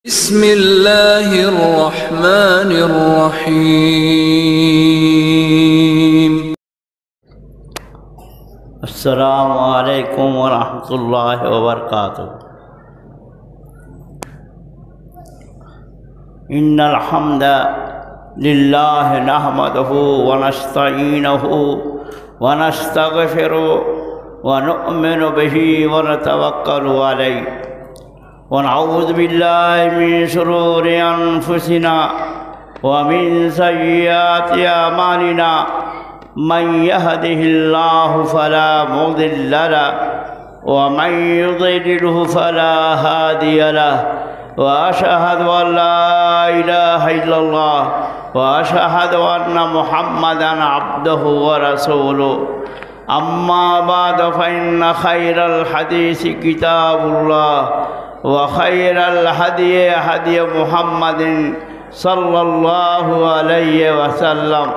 بسم اللہ الرحمن الرحیم۔ السلام علیکم ورحمۃ اللہ وبرکاتہ۔ ان الحمد للہ نحمدہ ونستعینہ ونستغفرہ ونؤمن بہ ونتوکل علیہ ونعوذ باللہ من شرور انفسنا ومن سیئات اعمالنا من يهده الله فلا مضل له ومن يضلله فلا هادي له وأشهد أن لا إله إلا الله وأشهد أن محمدا عبده ورسوله أما بعد فإن خير الحديث كتاب الله وخير الهدي هدي محمد صلى الله عليه وسلم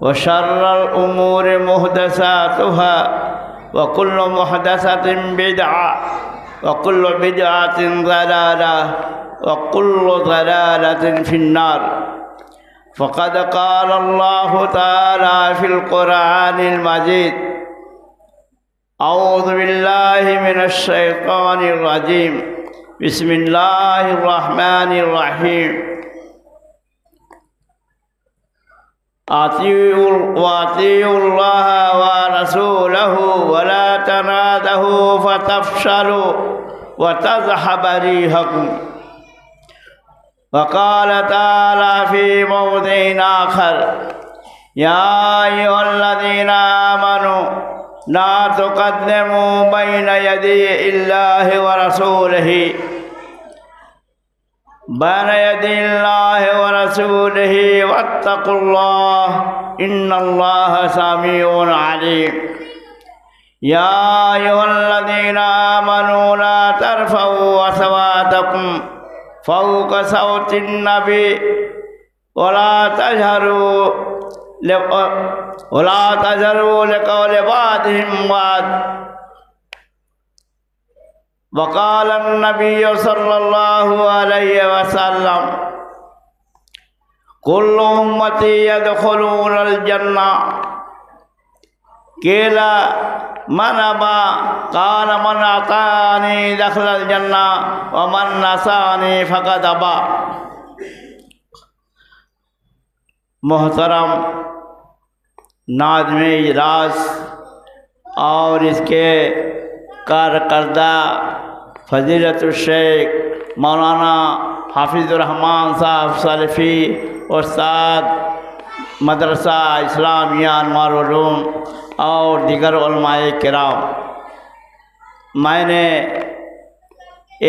وشر الأمور محدثاتها وكل محدثة بدعة وكل بدعة ضلالة وكل ضلالة في النار. فقد قال الله تعالى في القرآن المجيد: أعوذ بالله من الشيطان الرجيم، بسم الله الرحمن الرحيم. وأطيعوا الله ورسوله ولا تنازعوا فتفشلوا وتذهب ريحكم. وقال تعالى في موضع آخر: يا أيها الذين آمنوا لا تقدموا بين يدي الله ورسوله بين يدي الله ورسوله واتقوا الله إن الله سميع عليم. يا أيها الذين آمنوا لا ترفعوا أصواتكم فوق صوت النبي ولا تجهروا لقول بعضهم بعض. وقال النبي صلى الله عليه وسلم: كل أمتي يدخلون الجنة. قيل من أبى؟ قال من أطاعني دخل الجنة ومن عصاني فقد أبى. محترم ناظم اجلاس اور اس کے کارکردہ فضیلت الشیخ مولانا حافظ الرحمن صاحب سلفی، استاد مدرسہ اسلامیہ انوار العلوم اور دیگر علماء کرام، میں نے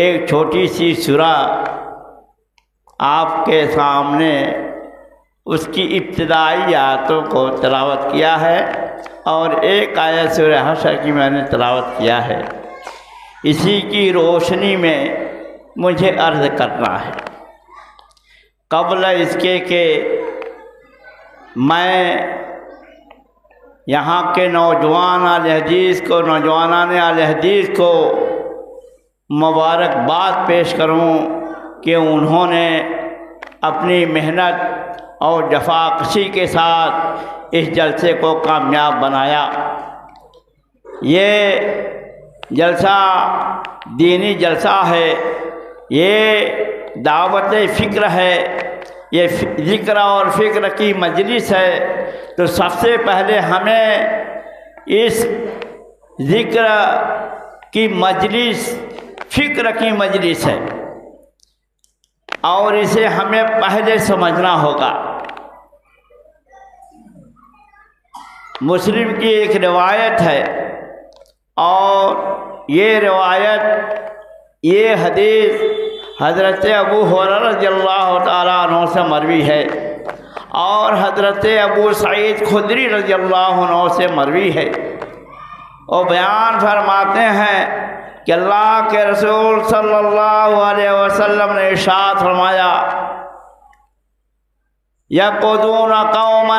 ایک چھوٹی سی سورہ آپ کے سامنے اس کی ابتدائی آیتوں کو تلاوت کیا ہے اور ایک آیت سورہ حشر کی میں نے تلاوت کیا ہے. اسی کی روشنی میں مجھے عرض کرنا ہے. قبل اس کے کہ میں یہاں کے نوجوانان اہل حدیث کو مبارکباد پیش کروں کہ انہوں نے اپنی محنت اور جفاکشی کے ساتھ اس جلسے کو کامیاب بنایا. یہ جلسہ دینی جلسہ ہے، یہ دعوت فکر ہے، یہ ذکر اور فکر کی مجلس ہے. تو سب سے پہلے ہمیں اس ذکر کی مجلس فکر کی مجلس ہے اور اسے ہمیں پہلے سمجھنا ہوگا. مسلم کی ایک روایت ہے اور یہ روایت، یہ حدیث حضرت ابو ہریرہ رضی اللہ تعالیٰ عنہ سے مروی ہے اور حضرت ابو سعید خدری رضی اللہ عنہ سے مروی ہے. اور بیان فرماتے ہیں کہ اللہ کے رسول صلی اللہ علیہ وسلم نے ارشاد فرمایا: یقودون قوما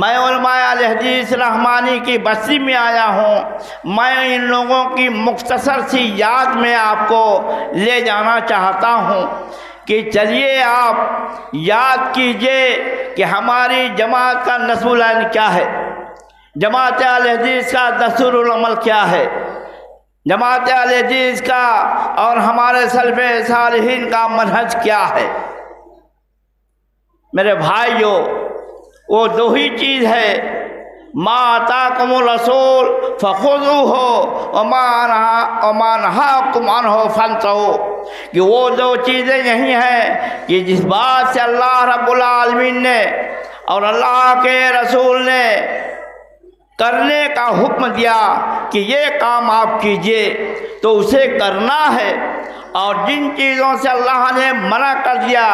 میں علماء اہل حدیث رحمانی کی بستی میں آیا ہوں، میں ان لوگوں کی مختصر سی یاد میں آپ کو لے جانا چاہتا ہوں کہ چلیے آپ یاد کیجئے کہ ہماری جماعت کا نصب العین کیا ہے، جماعت اہل حدیث کا دستور العمل کیا ہے، جماعت اہل حدیث کا اور ہمارے سلف صالحین کا منہج کیا ہے۔ میرے بھائیو، وہ دو ہی چیز ہے، ما آتاکم الرسول فخذوہ وما نہاکم عنہ فانتہوا، کہ وہ دو چیزیں یہی ہیں کہ جس بات سے اللہ رب العالمین نے اور اللہ کے رسول نے کرنے کا حکم دیا کہ یہ کام آپ کیجئے تو اسے کرنا ہے، اور جن چیزوں سے اللہ نے منع کر دیا،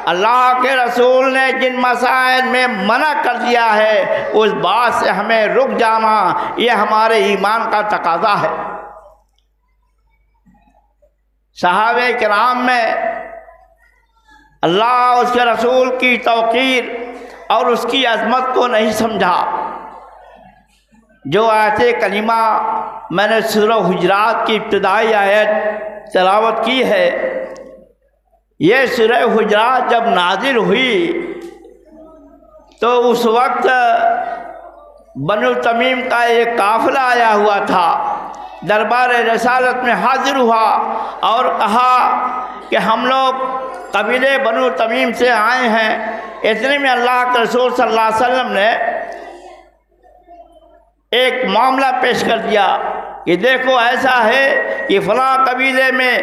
اللہ کے رسول نے جن مسائل میں منع کر دیا ہے، اس بات سے ہمیں رک جانا، یہ ہمارے ایمان کا تقاضا ہے۔ صحابہ کرام میں اللہ اس کے رسول کی توقیر اور اس کی عظمت کو نہیں سمجھا۔ جو آیت کریمہ میں نے سورہ حجرات کی ابتدائی آیت تلاوت کی ہے، یہ سورہ حجرات جب نازل ہوئی تو اس وقت بنو تمیم کا ایک قافلہ آیا ہوا تھا، دربار رسالت میں حاضر ہوا اور کہا کہ ہم لوگ قبیلے بنو تمیم سے آئے ہیں۔ اتنے میں اللہ کے رسول صلی اللہ علیہ وسلم نے ایک معاملہ پیش کر دیا کہ دیکھو ایسا ہے کہ فلاں قبیلے میں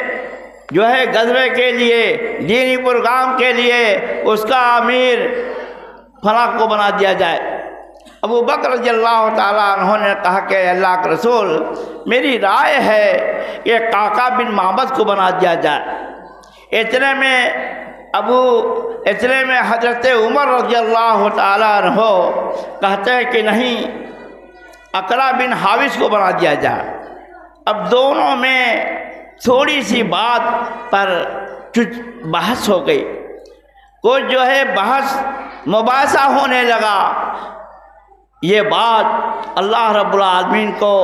جو ہے غزوے کے لیے، دینی پروگرام کے لیے اس کا امیر فلاں کو بنا دیا جائے۔ ابو بکر رضی اللہ تعالیٰ عنہ نے کہا کہ اللہ کے رسول، میری رائے ہے کہ قعقاع بن معبد کو بنا دیا جائے۔ اتنے میں حضرت عمر رضی اللہ تعالیٰ عنہ کہتے ہیں کہ نہیں، اقرع بن حابس کو بنا دیا جائے۔ اب دونوں میں تھوڑی سی بات پر بحث ہو گئی، کچھ جو ہے بحث مباحثہ ہونے لگا۔ یہ بات اللہ رب العالمین کو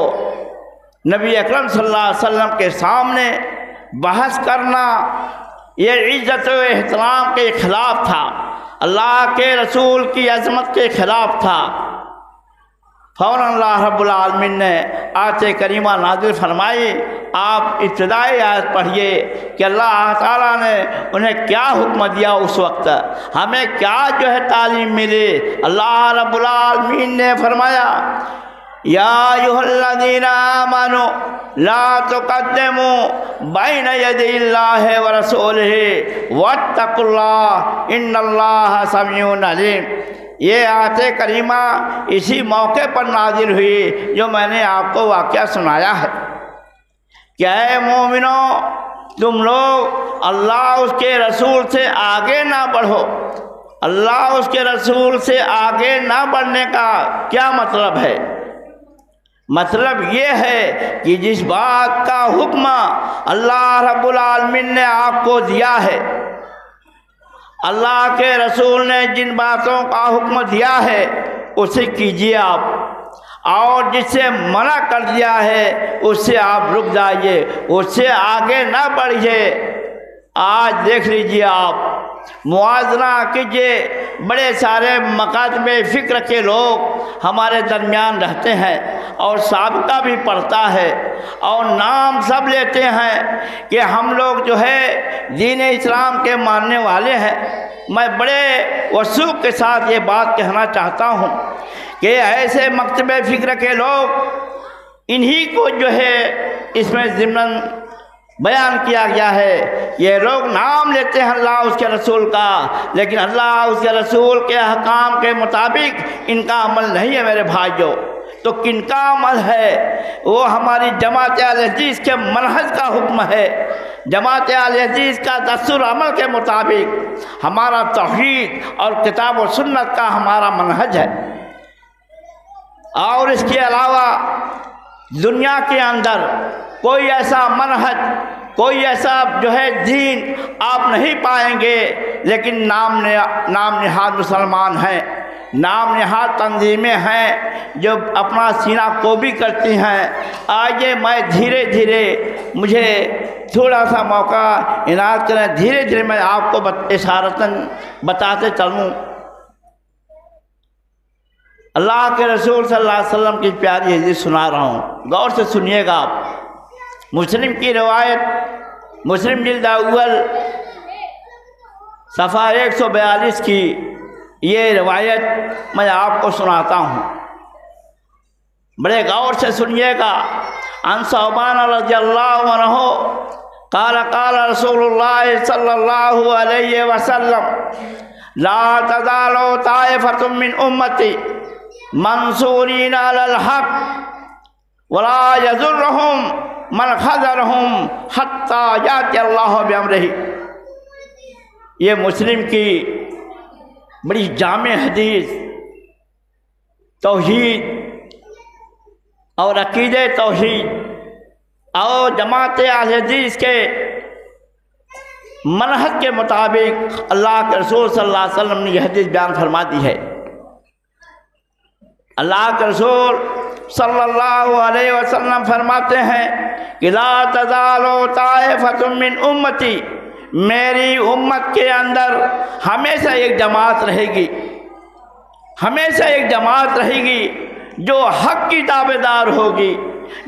نبی اکرم صلی اللہ علیہ وسلم کے سامنے بحث کرنا یہ عزت و احترام کے خلاف تھا، اللہ کے رسول کی عظمت کے خلاف تھا۔ فوراً اللہ رب العالمین نے آیت کریمہ نازل فرمائی۔ آپ ابتدائی آیت پڑھیے کہ اللہ تعالیٰ نے انہیں کیا حکم دیا، اس وقت ہمیں کیا جو ہے تعلیم ملی۔ اللہ رب العالمین نے فرمایا، یا ایھا الذین آمنوا لا تقدموا بین یدی اللہ ورسولہ واتقوا اللہ ان اللہ سمیع علیم۔ یہ آیت کریمہ اسی موقع پر نازل ہوئی جو میں نے آپ کو واقعہ سنایا ہے کہ اے مومنوں، تم لوگ اللہ اس کے رسول سے آگے نہ بڑھو۔ اللہ اس کے رسول سے آگے نہ بڑھنے کا کیا مطلب ہے؟ مطلب یہ ہے کہ جس بات کا حکم اللہ رب العالمین نے آپ کو دیا ہے، اللہ کے رسول نے جن باتوں کا حکم دیا ہے اسے کیجیے آپ، اور جس سے منع کر دیا ہے اس سے آپ رک جائیے، اس سے آگے نہ بڑھیے۔ آج دیکھ لیجیے، آپ موازنہ کیجیے، بڑے سارے مکاتب فکر کے لوگ ہمارے درمیان رہتے ہیں اور سابقہ بھی پڑھتا ہے اور نام سب لیتے ہیں کہ ہم لوگ جو ہے دین اسلام کے ماننے والے ہیں۔ میں بڑے وثوق کے ساتھ یہ بات کہنا چاہتا ہوں کہ ایسے مکتب فکر کے لوگ، انہی کو جو ہے اس میں ضمن بیان کیا گیا ہے۔ یہ لوگ نام لیتے ہیں اللہ اس کے رسول کا، لیکن اللہ اس کے رسول کے احکام کے مطابق ان کا عمل نہیں ہے۔ میرے بھائیوں، تو کن کا عمل ہے؟ وہ ہماری جماعت اہل حدیث کے منہج کا حکم ہے۔ جماعت اہل حدیث کا دستور عمل کے مطابق ہمارا توحید اور کتاب و سنت کا ہمارا منہج ہے، اور اس کے علاوہ دنیا کے اندر کوئی ایسا منہج، کوئی ایسا جو ہے دین آپ نہیں پائیں گے، لیکن نام نہاد مسلمان ہیں، نام نہاد تنظیمیں ہیں جو اپنا سینہ کوبی کرتی ہیں، آئیے میں دھیرے دھیرے مجھے تھوڑا سا موقع عنایت کریں، دھیرے دھیرے میں آپ کو اشارتاً بتاتے چلوں۔ اللہ کے رسول صلی اللہ علیہ وسلم کی پیاری حدیث سنا رہا ہوں، غور سے سنیے گا آپ۔ مسلم کی روایت، مسلم جلد اول صفحہ 142 کی یہ روایت میں آپ کو سناتا ہوں، بڑے غور سے سنیے گا۔ عن ثوبان رضی اللہ عنہ قال قال رسول اللہ صلی اللہ علیہ وسلم لا تزال طائفة من امتی منصورین علی الحق ولا یضرهم من خذلهم حتی یأتی اللہ بامرہ۔ یہ مسلم کی بڑی جامع حدیث، توحید اور عقیدہ توحید اور جماعت اہل حدیث کے منہج کے مطابق اللہ کے رسول صلی اللہ علیہ وسلم نے یہ حدیث بیان فرما دی ہے۔ اللہ کے رسول صلی اللہ علیہ وسلم فرماتے ہیں کہ لا تزال طائفة من امتی، میری امت کے اندر ہمیشہ ایک جماعت رہے گی، ہمیشہ ایک جماعت رہے گی جو حق کی تابعدار ہوگی،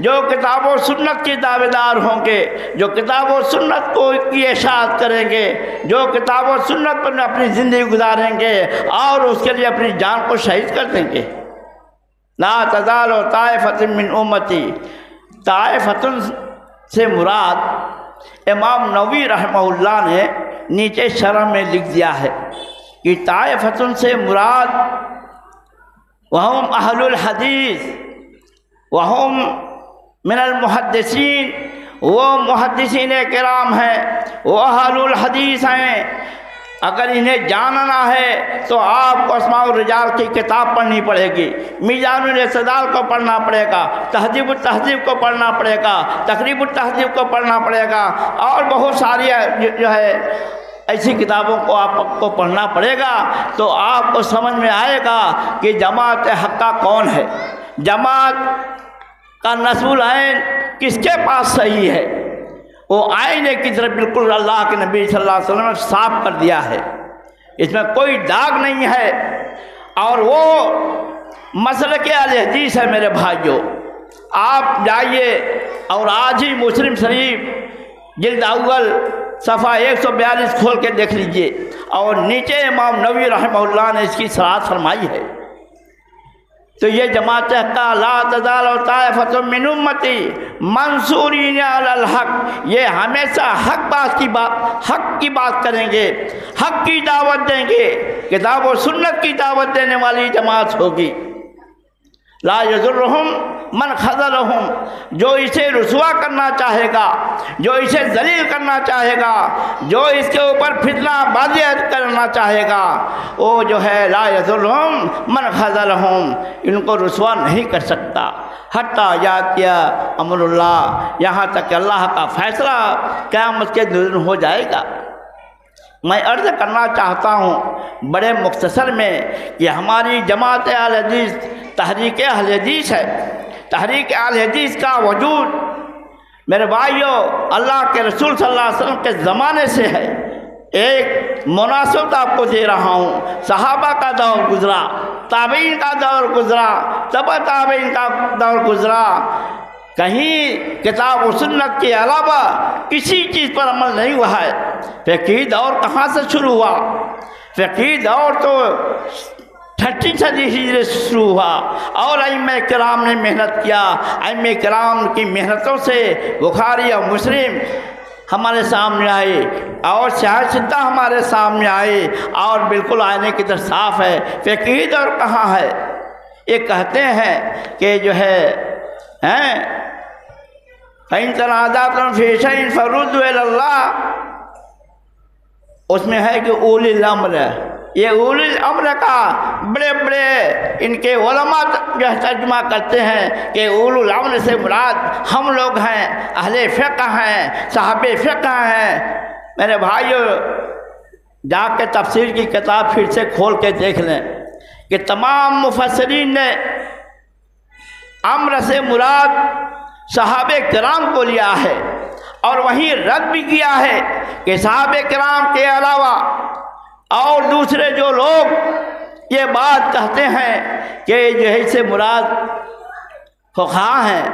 جو کتاب و سنت کی تابعدار ہوں گے، جو کتاب و سنت کو کی اشاعت کریں گے، جو کتاب و سنت پر اپنی زندگی گزاریں گے اور اس کے لیے اپنی جان کو شہید کر دیں گے۔ لا تزال طائفة من امتی، طائفة سے مراد امام نووی رحمہ اللہ نے نیچے شرح میں لکھ دیا ہے کہ طائفة سے مراد وہم اہل الحدیث وہم من المحدثین، وہ محدثین کرام ہیں، وہ اہل الحدیث ہیں۔ اگر انہیں جاننا ہے تو آپ کو اسماء الرجال کی کتاب پڑھنی پڑے گی، میزان الاعتدال کو پڑھنا پڑے گا، تہذیب التہذیب کو پڑھنا پڑے گا، تقریب التہذیب کو پڑھنا پڑے گا، اور بہت ساری جو ہے ایسی کتابوں کو آپ کو پڑھنا پڑے گا، تو آپ کو سمجھ میں آئے گا کہ جماعت حقہ کون ہے، جماعت کا نصب العین کس کے پاس صحیح ہے۔ وہ آئینے کی طرف بالکل اللہ کے نبی صلی اللہ علیہ وسلم نے صاف کر دیا ہے، اس میں کوئی داغ نہیں ہے، اور وہ مسلک اہل حدیث ہے۔ میرے بھائیوں، آپ جائیے اور آج ہی مسلم شریف جلد اول صفحہ 142 کھول کے دیکھ لیجئے، اور نیچے امام نووی رحمہ اللہ نے اس کی صراحت فرمائی ہے۔ تو یہ جماعت حقہ لا تزال طائفة من امتی منصورین علی الحق، یہ ہمیشہ حق کی بات کریں گے، حق کی دعوت دیں گے، کتاب و سنت کی دعوت دینے والی جماعت ہوگی۔ لا یضرهم من خذلهم، جو اسے رسوا کرنا چاہے گا، جو اسے ذلیل کرنا چاہے گا، جو اس کے اوپر فتنہ بازی کرنا چاہے گا، وہ جو ہے لا یضرهم من خذلهم، ان کو رسوا نہیں کر سکتا حتی یاتی امر اللہ، یہاں تک کہ اللہ کا فیصلہ قیامت کے دن ہو جائے گا۔ میں عرض کرنا چاہتا ہوں بڑے مختصر میں کہ ہماری جماعت اہل حدیث تحریک اہل حدیث ہے۔ تحریک اہل حدیث کا وجود میرے بھائیوں اللہ کے رسول صلی اللہ علیہ وسلم کے زمانے سے ہے۔ ایک مناسبت آپ کو دے رہا ہوں، صحابہ کا دور گزرا، تابعین کا دور گزرا، تبع تابعین کا دور گزرا، کہیں کتاب و سنت کے علاوہ کسی چیز پر عمل نہیں ہوا ہے۔ فقہی دور کہاں سے شروع ہوا؟ فقہی دور تو چھٹی صدی ہجری سے شروع ہوا، اور ائمہ کرام نے محنت کیا۔ ائمہ کرام کی محنتوں سے بخاری اور مسلم ہمارے سامنے آئے، اور صحیح ستہ ہمارے سامنے آئے، اور بالکل آئینے کی طرح صاف ہے۔ فقہی دور کہاں ہے؟ یہ کہتے ہیں کہ جو ہے فَإِن تَنَازَعْتُمْ فِي شَيْءٍ فَرُدُّوهُ إِلَى اللَّهِ، اس میں ہے کہ اولی الامر ہے۔ یہ اولی الامر کا بڑے بڑے ان کے علماء جو ترجمہ کرتے ہیں کہ اولی الامر سے مراد ہم لوگ ہیں، اہل فقہ ہیں، صاحب فقہ ہیں۔ میرے بھائیو، جا کے تفسیر کی کتاب پھر سے کھول کے دیکھ لیں کہ تمام مفسرین نے امر سے مراد صحابہ کرام کو لیا ہے، اور وہیں رد بھی کیا ہے کہ صحابہ کرام کے علاوہ اور دوسرے جو لوگ یہ بات کہتے ہیں کہ جو ہے اس سے مراد فقہا ہیں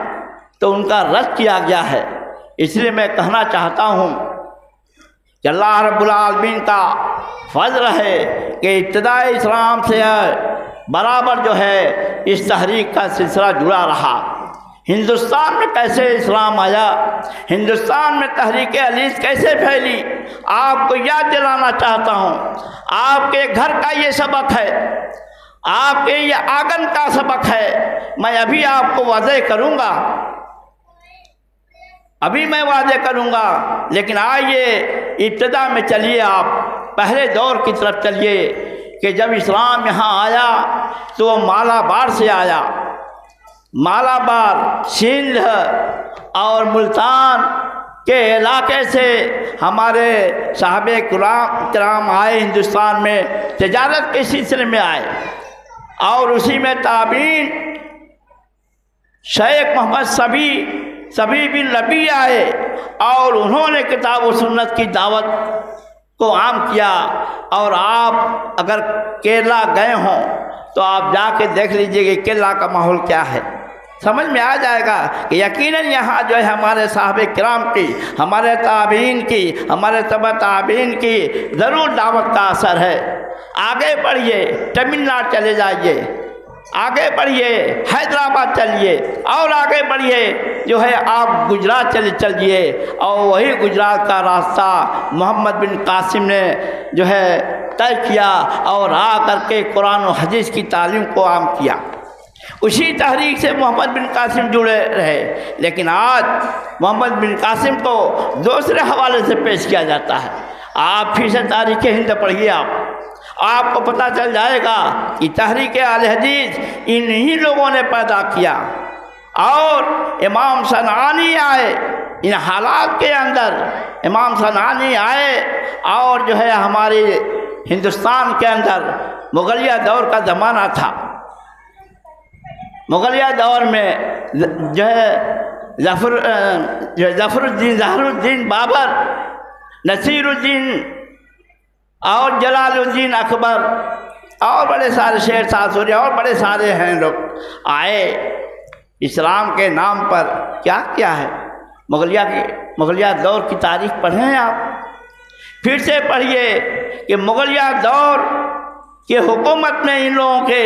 تو ان کا رد کیا گیا ہے۔ اس لیے میں کہنا چاہتا ہوں کہ اللہ رب العالمین کا فضل ہے کہ ابتدائی اسلام سے برابر جو ہے اس تحریک کا سلسلہ جڑا رہا۔ ہندوستان میں کیسے اسلام آیا، ہندوستان میں تحریک حدیث کیسے پھیلی، آپ کو یاد دلانا چاہتا ہوں۔ آپ کے گھر کا یہ سبق ہے، آپ کے یہ آنگن کا سبق ہے، میں ابھی آپ کو واضح کروں گا، لیکن آئیے ابتدا میں چلیے، آپ پہلے دور کی طرف چلیے کہ جب اسلام یہاں آیا تو وہ مالابار سے آیا۔ مالابار، سندھ اور ملتان کے علاقے سے ہمارے صحابہ کرام آئے، ہندوستان میں تجارت کے سلسلے میں آئے، اور اسی میں تابعین شیخ محمد صبی بن ربیع آئے، اور انہوں نے کتاب و سنت کی دعوت کو عام کیا۔ اور آپ اگر کیرلا گئے ہوں تو آپ جا کے دیکھ لیجئے کہ کیرلا کا ماحول کیا ہے، سمجھ میں آ جائے گا کہ یقیناً یہاں جو ہے ہمارے صحابہ کرام کی، ہمارے تابعین کی، ہمارے تبع تابعین کی ضرور دعوت کا اثر ہے۔ آگے بڑھیے، تمل ناڈو چلے جائیے، آگے بڑھیے حیدرآباد چلیے، اور آگے بڑھیے جو ہے آپ گجرات چلیے، اور وہی گجرات کا راستہ محمد بن قاسم نے جو ہے طے کیا، اور آ کر کے قرآن و حدیث کی تعلیم کو عام کیا۔ اسی تحریک سے محمد بن قاسم جڑے رہے، لیکن آج محمد بن قاسم کو دوسرے حوالے سے پیش کیا جاتا ہے۔ آپ پھر سے تاریخ ہند پڑھیے، آپ کو پتہ چل جائے گا کہ تحریک اہل حدیث انہی لوگوں نے پیدا کیا، اور امام صنعانی آئے ان حالات کے اندر، امام صنعانی آئے اور جو ہے ہمارے ہندوستان کے اندر مغلیہ دور کا زمانہ تھا۔ مغلیہ دور میں جو ہے ظفر الدین بابر، نصیر الدین اور جلال الدین اکبر اور بڑے سارے شیر ساسوری اور بڑے سارے ہیں لوگ آئے، اسلام کے نام پر کیا کیا ہے۔ مغلیہ دور کی تاریخ پڑھیں آپ، پھر سے پڑھیے کہ مغلیہ دور کہ حکومت میں ان لوگوں کے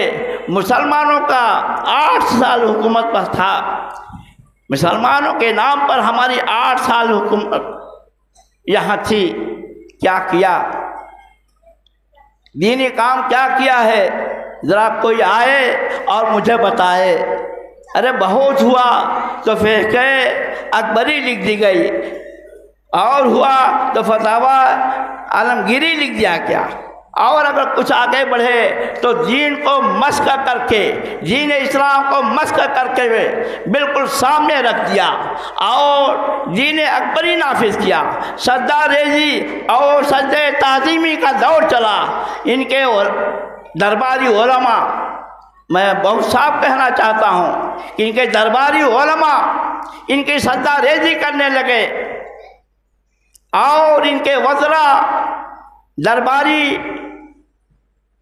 مسلمانوں کا 8 سال حکومت پر تھا، مسلمانوں کے نام پر ہماری 8 سال حکومت یہاں تھی۔ کیا کیا، دینی کام کیا کیا ہے، ذرا کوئی آئے اور مجھے بتائے۔ ارے بہت ہوا تو فقہ اکبری لکھ دی گئی، اور ہوا تو فتاوی عالمگیری لکھ دیا کیا، اور اگر کچھ آگے بڑھے تو دین کو مسخ کر کے، دین اسلام کو مسخ کر کے بالکل سامنے رکھ دیا، اور دین اکبری نافذ کیا۔ سجدہ ریزی اور سجدہ تعظیمی کا دور چلا۔ ان کے درباری علماء، میں بہت صاف کہنا چاہتا ہوں کہ ان کے درباری علماء ان کی سجدہ ریزی کرنے لگے، اور ان کے وزراء درباری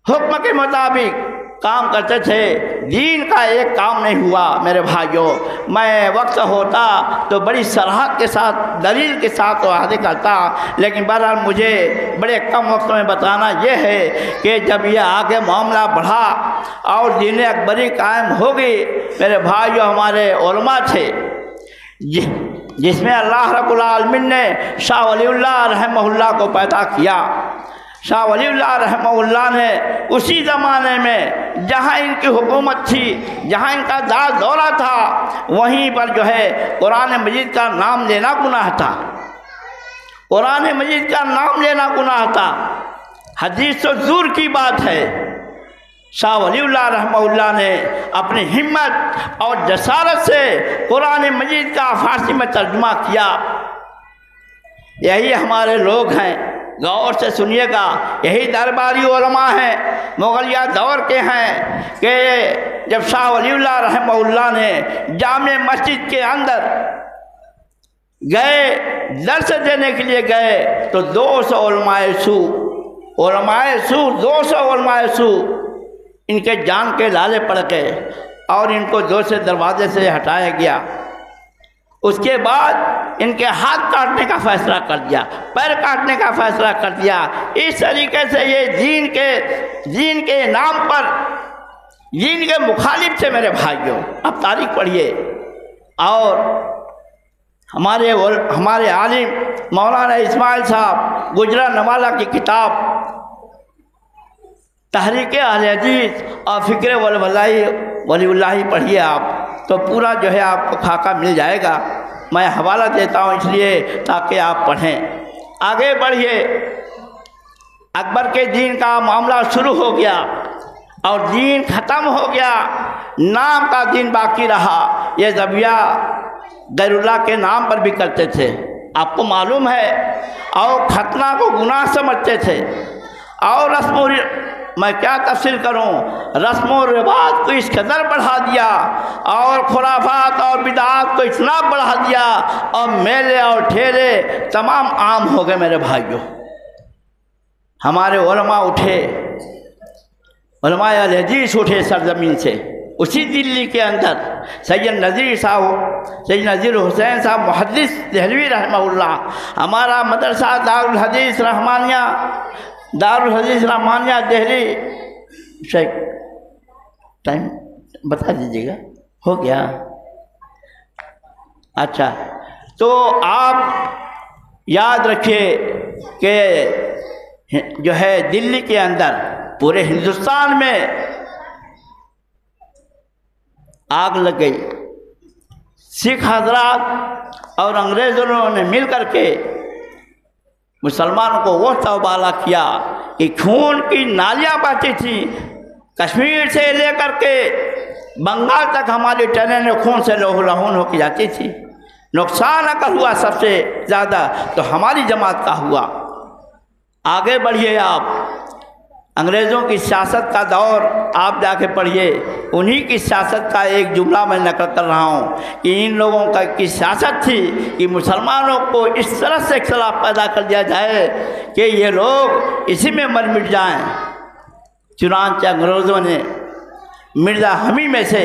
حکم کے مطابق کام کرتے تھے، دین کا ایک کام نہیں ہوا۔ میرے بھائیوں، میں وقت ہوتا تو بڑی صراحت کے ساتھ، دلیل کے ساتھ واضح کرتا، لیکن بہرحال مجھے بڑے کم وقت میں بتانا یہ ہے کہ جب یہ آگے معاملہ بڑھا اور دین اکبری قائم ہوگی، میرے بھائیوں ہمارے علماء تھے جس میں اللہ رب العالمین نے شاہ ولی اللہ رحمہ اللہ کو پیدا کیا۔ شاہ ولی اللہ رحمہ اللہ نے اسی زمانے میں جہاں ان کی حکومت تھی، جہاں ان کا دار دورہ تھا، وہیں پر جو ہے قرآن مجید کا نام لینا گناہ تھا، قرآن مجید کا نام لینا گناہ تھا، حدیث تو دور کی بات ہے۔ شاہ ولی اللہ رحمہ اللہ نے اپنی ہمت اور جسارت سے قرآن مجید کا فارسی میں ترجمہ کیا۔ یہی ہمارے لوگ ہیں غور سے سنیے گا، یہی درباری علماء ہیں، مغلیہ دور کے ہیں، کہ جب شاہ ولی اللہ رحمہ اللہ نے جامع مسجد کے اندر گئے، درس دینے کے لیے گئے، تو 200 علماء سو 200 علماء سو ان کے جان کے لالے پڑ گئے اور ان کو دوسرے دروازے سے ہٹایا گیا۔ اس کے بعد ان کے ہاتھ کاٹنے کا فیصلہ کر دیا، پیر کاٹنے کا فیصلہ کر دیا۔ اس طریقے سے یہ دین کے نام پر، دین کے مخالف سے میرے بھائیوں، اب تاریخ پڑھیے۔ اور ہمارے عالم مولانا اسماعیل صاحب گجرانوالہ کی کتاب تحریک اہل حدیث اور فکر ولی اللہ پڑھیے آپ، تو پورا جو ہے آپ کو خاکہ مل جائے گا۔ میں حوالہ دیتا ہوں اس لیے تاکہ آپ پڑھیں۔ آگے بڑھیے، اکبر کے دین کا معاملہ شروع ہو گیا اور دین ختم ہو گیا، نام کا دین باقی رہا۔ یہ ذبیحہ غیر اللہ کے نام پر بھی کرتے تھے، آپ کو معلوم ہے، اور ختنہ کو گناہ سمجھتے تھے، اور میں کیا تفصیل کروں، رسم و رواج کو اس قدر بڑھا دیا اور خرافات اور بدعات کو اتنا بڑھا دیا، اور میلے اور ٹھیلے تمام عام ہو گئے میرے بھائیوں۔ ہمارے علماء اٹھے، علماء اہل حدیث اٹھے سرزمین سے، اسی دلی کے اندر سید نذیر حسین صاحب محدث دہلوی رحمہ اللہ، ہمارا مدرسہ دارالحدیث رحمانیہ دہلی، شیخ ٹائم بتا دیجیے گا، ہو گیا؟ اچھا، تو آپ یاد رکھیے کہ جو ہے دلی کے اندر پورے ہندوستان میں آگ لگ گئی۔ سکھ حضرات اور انگریزوں نے مل کر کے مسلمانوں کو وہ توبالا کیا کہ خون کی نالیاں بہتی تھیں، کشمیر سے لے کر کے بنگال تک ہماری ٹرینیں خون سے لہو لہون ہو کے جاتی تھی۔ نقصان اگر ہوا سب سے زیادہ تو ہماری جماعت کا ہوا۔ آگے بڑھیے آپ، انگریزوں کی سیاست کا دور آپ جا کے پڑھیے، انہی کی سیاست کا ایک جملہ میں نقل کر رہا ہوں کہ ان لوگوں کی سیاست تھی کہ مسلمانوں کو اس طرح سے اختلاف پیدا کر دیا جائے کہ یہ لوگ اسی میں مر مٹ جائیں۔ چنانچہ انگریزوں نے مرزا حمی میں سے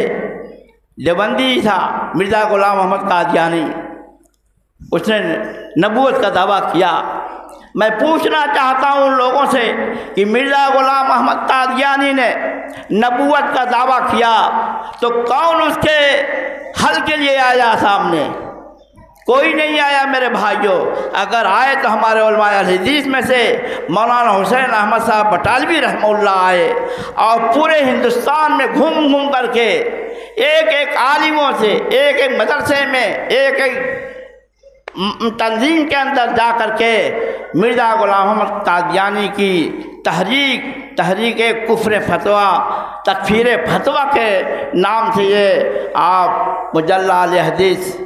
دیوبندی تھا مرزا غلام محمد قادیانی، اس نے نبوت کا دعویٰ کیا۔ میں پوچھنا چاہتا ہوں ان لوگوں سے کہ مرزا غلام محمد قادیانی نے نبوت کا دعویٰ کیا تو کون اس کے حل کے لیے آیا سامنے؟ کوئی نہیں آیا میرے بھائیوں۔ اگر آئے تو ہمارے علماء حدیث میں سے مولانا حسین احمد صاحب بٹالوی رحمہ اللہ آئے اور پورے ہندوستان میں گھوم کر کے ایک عالموں سے، ایک مدرسے میں، ایک تنظیم کے اندر جا کر کے مرزا غلام محمد قادیانی کی تحریک کفر فتویٰ، تکفیر فتویٰ کے نام سے یہ آپ مجلہ الحدیث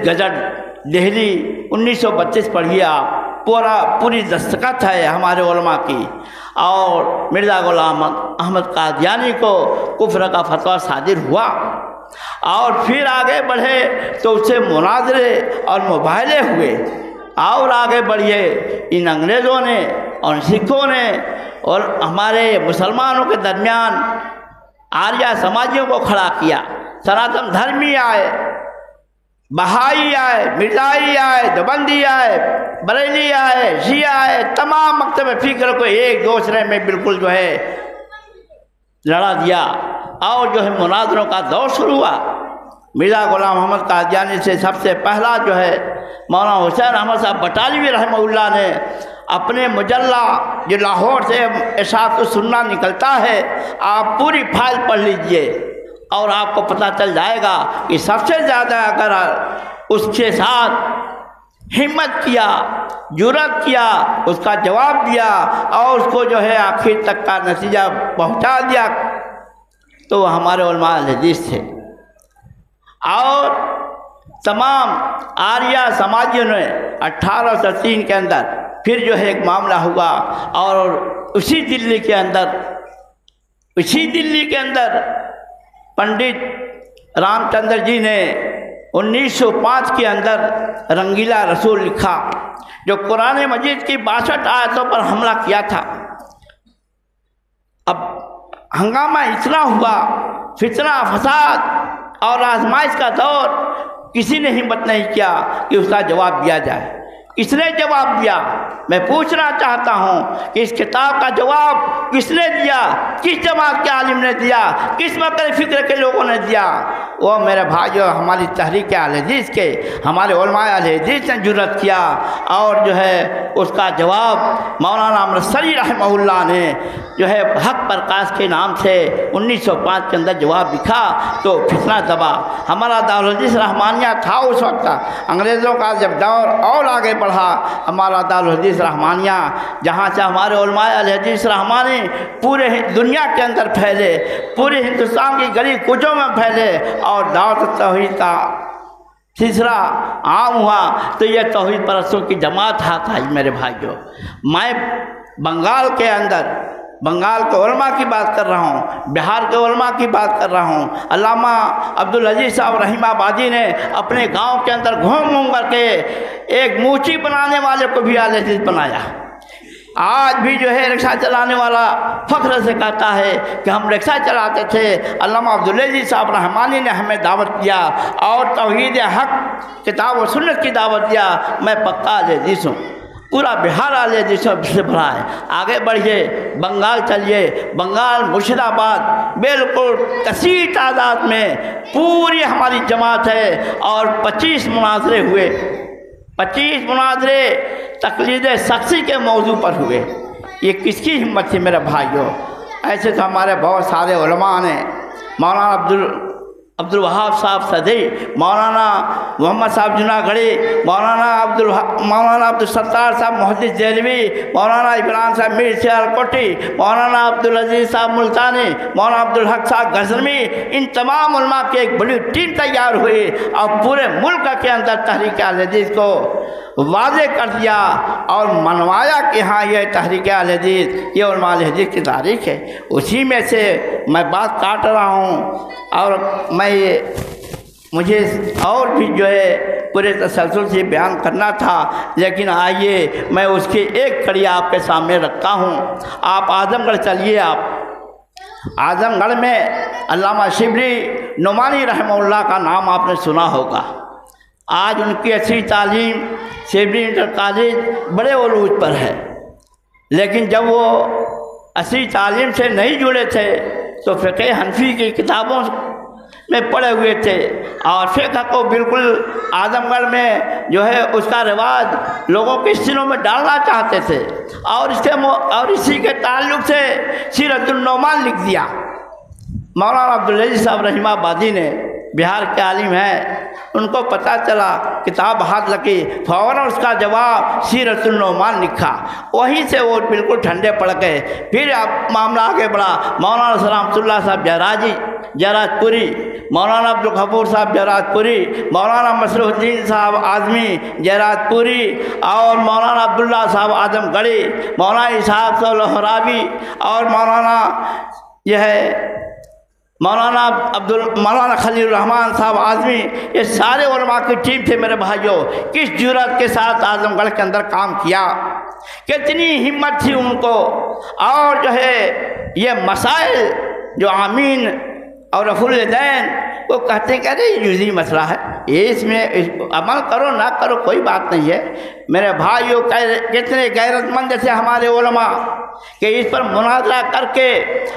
گزٹ دہلی 1932 پڑھیے آپ، پوری دستخط ہے ہمارے علماء کی، اور مرزا غلام احمد قادیانی کو کفر کا فتویٰ صادر ہوا۔ اور پھر آگے بڑھے تو اس سے مناظرے اور مباحثے ہوئے، اور آگے بڑھیے ان انگریزوں نے اور سکھوں نے اور ہمارے مسلمانوں کے درمیان آریہ سماجیوں کو کھڑا کیا۔ سناتن دھرمی آئے، بہائی آئے، مرزائی آئے، دیوبندی آئے، بریلی آئے، شیعہ آئے، تمام مکتب فکر کو ایک دوسرے میں بالکل جو ہے لڑا دیا، اور جو ہے مناظروں کا دور شروع ہوا۔ مرزا غلام محمد قادیانی سے سب سے پہلا جو ہے مولانا حسین احمد صاحب بٹالوی رحمہ اللہ نے اپنے مجلہ جو لاہور سے ارشاد السنہ نکلتا ہے، آپ پوری فائل پڑھ لیجئے اور آپ کو پتہ چل جائے گا کہ سب سے زیادہ اگر اس کے ساتھ ہمت کیا، جرأت کیا، اس کا جواب دیا اور اس کو جو ہے آخر تک کا نتیجہ پہنچا دیا تو وہ ہمارے علماء حدیث تھے۔ اور تمام آریہ سماجیوں نے 1803 کے اندر پھر جو ہے ایک معاملہ ہوا، اور اسی دلی کے اندر پنڈت رام چندر جی نے 1905 کے اندر رنگیلا رسول لکھا، جو قرآن مجید کی 62 آیتوں پر حملہ کیا تھا۔ اب ہنگامہ اتنا ہوا، فتنہ فساد اور آزمائش کا دور، کسی نے ہمت نہیں کیا کہ اس کا جواب دیا جائے۔ کس نے جواب دیا؟ میں پوچھنا چاہتا ہوں کہ اس کتاب کا جواب کس نے دیا؟ کس جماعت کے عالم نے دیا؟ کس مکر فکر کے لوگوں نے دیا؟ وہ میرے بھائیو ہماری تحریک اہل حدیث کے، ہمارے علماء اہل حدیث نے جرأت کیا، اور جو ہے اس کا جواب مولانا امرتسری رحمہ اللہ نے جو ہے حق پرکاش کے نام سے 1905 کے اندر جواب لکھا، تو فتنہ دبا۔ ہمارا دارالحدیث رحمانیہ تھا اس وقت، انگریزوں کا جب دور اور آگے بڑھا، ہمارا دارالحدیث رحمانیہ، جہاں سے ہمارے علماء اہل حدیث رحمانی پورے دنیا کے اندر پھیلے، پورے ہندوستان کی گلی کوچوں میں پھیلے، اور دعوت توحید کا سلسلہ عام ہوا، تو یہ توحید پرستوں کی جماعت ہاتھ آئی۔ میرے بھائیوں، میں بنگال کے علماء کی بات کر رہا ہوں، بہار کے علماء کی بات کر رہا ہوں۔ علامہ عبدالعزیز صاحب رحیم آبادی نے اپنے گاؤں کے اندر گھوم کر کے ایک موچی بنانے والے کو بھی اہل حدیث بنایا۔ آج بھی جو ہے رکشہ چلانے والا فخر سے کہتا ہے کہ ہم رکشہ چلاتے تھے، علامہ عبدالعزیز صاحب رحمانی نے ہمیں دعوت دیا اور توحید حق کتاب و سنت کی دعوت دیا۔ میں پکا اہل حدیث ہوں، پورا بہار اہل حدیث سے بھرا ہے۔ آگے بڑھیے، بنگال چلیے، بنگال مرشد آباد بالکل کثیر تعداد میں پوری ہماری جماعت ہے، اور 25 مناظرے ہوئے، 25 مناظرے تقلید شخصی کے موضوع پر ہوئے۔ یہ کس کی ہمت تھی میرے بھائیوں؟ ایسے تو ہمارے بہت سارے علماء نے، مولانا عبدالوہاب صاحب صدی، مولانا محمد صاحب جناگڑھی، مولانا عبدالستار صاحب محدث دہلوی، مولانا ابراہیم صاحب میر سیالکوٹی، مولانا عبدالعزیز صاحب ملتانی، مولانا عبدالحق صاحب غزنوی، ان تمام علماء کی ایک بڑی ٹیم تیار ہوئی، اور پورے ملک کے اندر تحریک اہل حدیث کو واضح کر دیا اور منوایا کہ ہاں یہ تحریک اہل حدیث، یہ علماء اہل حدیث کی تاریخ ہے۔ اسی میں سے میں بات کاٹ رہا ہوں، اور مجھے اور بھی جو ہے پورے تسلسل سے بیان کرنا تھا، لیکن آئیے میں اس کی ایک کڑی آپ کے سامنے رکھتا ہوں۔ آپ اعظم گڑھ چلیے، آپ اعظم گڑھ میں علامہ شبلی نعمانی رحمہ اللہ کا نام آپ نے سنا ہوگا۔ آج ان کی اچھی تعلیم شبلی انٹر کالج بڑے عروج پر ہے، لیکن جب وہ اصلی تعلیم سے نہیں جڑے تھے تو فقہ حنفی کی کتابوں میں پڑے ہوئے تھے، اور فقہ کو بالکل اعظم گڑھ میں جو ہے اس کا رواج لوگوں کے سینوں میں ڈالنا چاہتے تھے، اور اسی کے تعلق سے سیرت النعمان لکھ دیا۔ مولانا عبدالعزیز صاحب رحیم آبادی نے، بہار کے عالم ہیں، ان کو پتہ چلا، کتاب ہاتھ لگی، فوراً اس کا جواب سیرت النعمان لکھا۔ وہیں سے وہ بالکل ٹھنڈے پڑ گئے۔ پھر اب معاملہ آگے بڑھا، مولانا سلامت اللہ صاحب جہراج پوری، مولانا عبدالغفور صاحب جہراج پوری، مولانا مسرور الدین صاحب اعظمی جہراج پوری، اور مولانا عبداللہ صاحب اعظم گڑھی، مولانا اسحاق صاحب لہراوی، اور مولانا خلیل الرحمن صاحب اعظمی، یہ سارے علماء کی ٹیم تھے میرے بھائیوں۔ کس جرأت کے ساتھ اعظم گڑھ کے اندر کام کیا، کتنی ہمت تھی ان کو، اور جو ہے یہ مسائل جو آمین اور رفع الیدین وہ کہتے ہیں کہ ارے یہ جزئی مسئلہ ہے، یہ اس میں عمل کرو نہ کرو کوئی بات نہیں ہے۔ میرے بھائیوں کتنے غیرت مند تھے ہمارے علماء کہ اس پر مناظرہ کر کے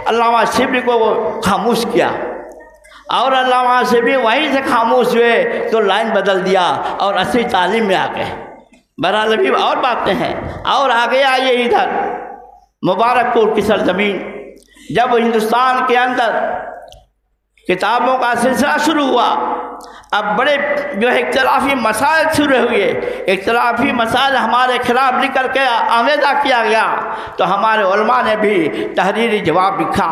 علامہ شبلی کو وہ خاموش کیا، اور علامہ شبلی وہیں سے خاموش ہوئے تو لائن بدل دیا اور اصلی تعلیم میں آ گئے۔ بہرحال ابھی اور باتیں ہیں، اور آگے آئیے ادھر مبارک پور کی سرزمین، جب ہندوستان کے اندر کتابوں کا سلسلہ شروع ہوا، اب بڑے جو ہے اختلافی مسائل شروع ہوئے، اختلافی مسائل ہمارے خلاف لکھ کر کے آمیزہ کیا گیا، تو ہمارے علماء نے بھی تحریری جواب لکھا،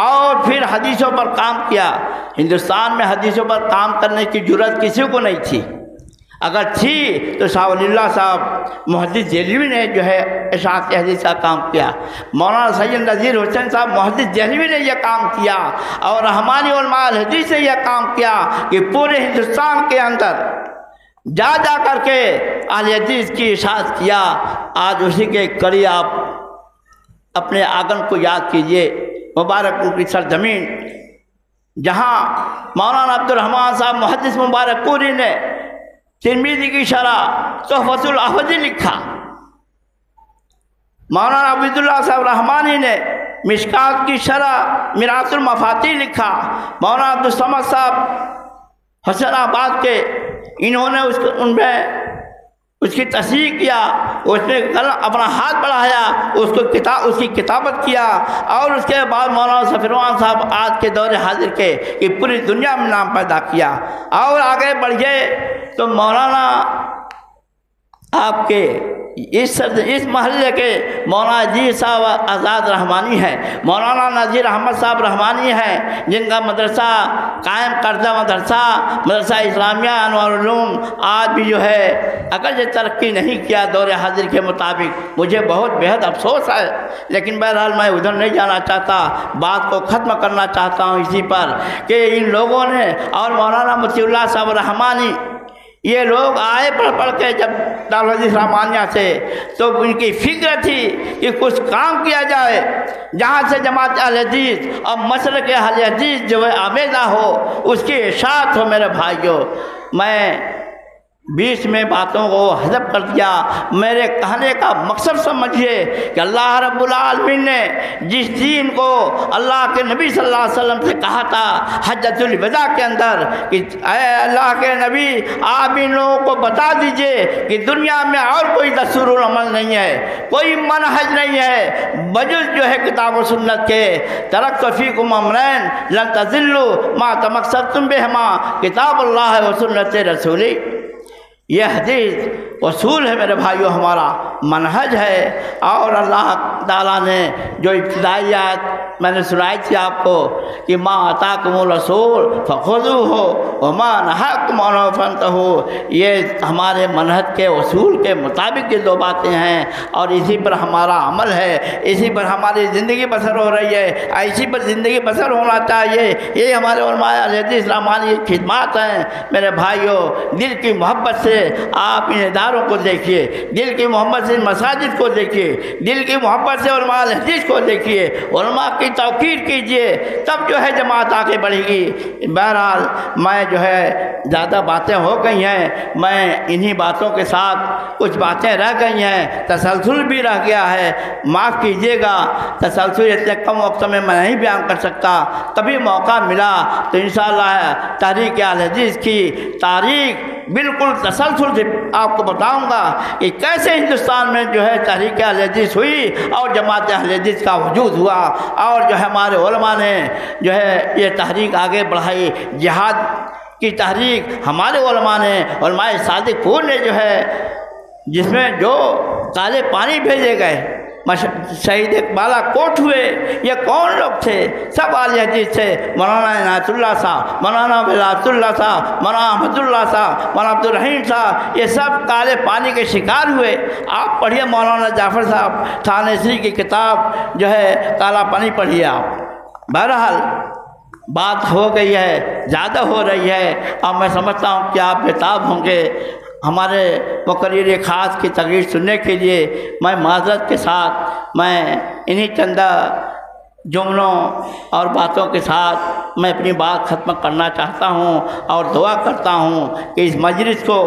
اور پھر حدیثوں پر کام کیا۔ ہندوستان میں حدیثوں پر کام کرنے کی جرأت کسی کو نہیں تھی، اگر تھی تو شاہ ولی اللہ صاحب محدث دہلوی نے جو ہے اشاعت حدیث کا کام کیا، مولانا سید نذیر حسین صاحب محدث دہلوی نے یہ کام کیا، اور رحمانی علماء الحدیث نے یہ کام کیا کہ پورے ہندوستان کے اندر جا کر کے اہل حدیث کی اشاعت کیا۔ آج اسی کے کڑی آپ اپنے آنگن کو یاد کیجئے، مبارک پور کی سرزمین جہاں مولانا عبدالرحمن صاحب محدث مبارک پوری نے ترمذی کی شرح تحفۃ الاحوذی لکھا، مولانا عبداللہ صاحب رحمانی نے مشکات کی شرح میراث المفاتیح لکھا، مولانا عبدالصمد صاحب حسن آباد کے انہوں نے ان میں اس کی تصحیح کیا، اس میں اپنا ہاتھ بڑھایا، اس کی کتابت کیا، اور اس کے بعد مولانا ظفرالرحمن صاحب آج کے دور حاضر کے کہ پوری دنیا میں نام پیدا کیا۔ اور آگے بڑھئے تو مولانا آپ کے اس محلے کے مولانا نذیر صاحب آزاد رحمانی ہیں، مولانا نذیر احمد صاحب رحمانی ہیں، جن کا مدرسہ قائم کردہ مدرسہ اسلامیہ انوار العلوم آج بھی جو ہے اگرچہ ترقی نہیں کیا دور حاضر کے مطابق، مجھے بہت بہت افسوس ہے، لیکن بہرحال میں ادھر نہیں جانا چاہتا، بات کو ختم کرنا چاہتا ہوں اسی پر کہ ان لوگوں نے اور مولانا مطیع اللہ صاحب رحمانی یہ لوگ آئے پڑھ کے جب دارالحدیث رحمانیہ سے، تو ان کی فکر تھی کہ کچھ کام کیا جائے جہاں سے جماعت اہل حدیث اور مسلک اہل حدیث جو ہے آمیزہ ہو، اس کی اشاعت ہو۔ میرے بھائیوں، میں بیچ میں باتوں کو حذف کر دیا، میرے کہنے کا مقصد سمجھیے کہ اللہ رب العالمین نے جس دین کو اللہ کے نبی صلی اللہ علیہ وسلم سے کہا تھا حجۃ الوداع کے اندر کہ اے اللہ کے نبی آپ ان لوگوں کو بتا دیجئے کہ دنیا میں اور کوئی دستور العمل نہیں ہے، کوئی منہج نہیں ہے بجز جو ہے کتاب و سنت کے، ترکت فیکم امرین لن تضلوا ما تمسکتم بہما کتاب اللہ و سنت رسولی۔ یہ حدیث اصول ہے میرے بھائیوں، ہمارا منہج ہے، اور اللہ تعالیٰ نے جو ابتدائی آیت میں نے سنائی تھی آپ کو کہ ما آتاکم الرسول فخذوہ وما نہاکم عنہ فانتہوا، یہ ہمارے منہج کے اصول کے مطابق یہ دو باتیں ہیں، اور اسی پر ہمارا عمل ہے، اسی پر ہماری زندگی بسر ہو رہی ہے، اسی پر زندگی بسر ہونا چاہیے۔ یہ ہمارے علماء اہل حدیث رحمانی خدمات ہیں میرے بھائیوں۔ دل کی محبت سے آپ ان اداروں کو دیکھیے، دل کی محبت سے مساجد کو دیکھیے، دل کی محبت سے علماء الحدیث کو دیکھیے، علماء کی توقیر کیجئے، تب جو ہے جماعت آگے بڑھے گی۔ بہرحال میں جو ہے زیادہ باتیں ہو گئی ہیں، میں انہی باتوں کے ساتھ کچھ باتیں رہ گئی ہیں، تسلسل بھی رہ گیا ہے، معاف کیجئے گا، تسلسل اتنے کم وقت میں نہیں بیان کر سکتا، کبھی موقع ملا تو انشاءاللہ تحریک اہل حدیث کی تاریخ بالکل تسلسل سے آپ کو بتاؤں گا کہ کیسے ہندوستان میں جو ہے تحریک اہل حدیث ہوئی اور جماعت اہل حدیث کا وجود ہوا، اور جو ہے ہمارے علماء نے جو ہے یہ تحریک آگے بڑھائی، جہاد کی تحریک ہمارے علماء نے، علماء صادقون نے جو ہے، جس میں جو کالے پانی بھیجے گئے، شہید بالا کوٹ ہوئے، یہ کون لوگ تھے؟ سب اہل حدیث تھے، مولانا عنایت اللہ صاحب، مولانا ولایت اللہ صاحب، مولانا احمد اللہ صاحب، مولانا عبدالرحیم صاحب، یہ سب کالے پانی کے شکار ہوئے۔ آپ پڑھیے مولانا جعفر صاحب تھانیسری کی کتاب جو ہے کالا پانی پڑھیے آپ۔ بہرحال بات ہو گئی ہے، زیادہ ہو رہی ہے، اور میں سمجھتا ہوں کہ آپ بےتاب ہوں گے ہمارے مقرر خاص کی تقریر سننے کے لیے۔ میں معذرت کے ساتھ میں انہی چندہ جملوں اور باتوں کے ساتھ میں اپنی بات ختم کرنا چاہتا ہوں، اور دعا کرتا ہوں کہ اس مجلس کو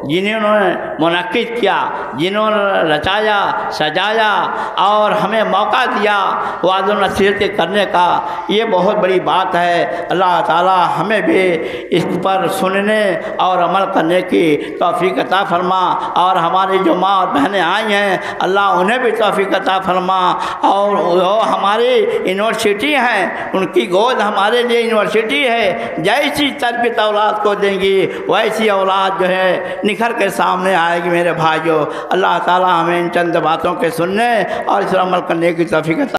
جنہوں نے منعقد کیا، جنہوں نے رچایا سجایا اور ہمیں موقع دیا وعظ و نصیحت کرنے کا، یہ بہت بڑی بات ہے۔ اللہ تعالی ہمیں بھی اس پر سننے اور عمل کرنے کی توفیق عطا فرما، اور ہماری جو ماں اور بہنیں آئی ہیں اللہ انہیں بھی توفیق عطا فرما، اور وہ ہماری یونیورسٹی ہیں، ان کی گود ہمارے لیے یونیورسٹی ہے، جیسی تربیت اولاد کو دیں گی ویسی اولاد جو ہے نکھر کے سامنے آئے گی۔ میرے بھائیوں، اللہ تعالی ہمیں ان چند باتوں کے سننے اور اس پر عمل کرنے کی توفیق عطا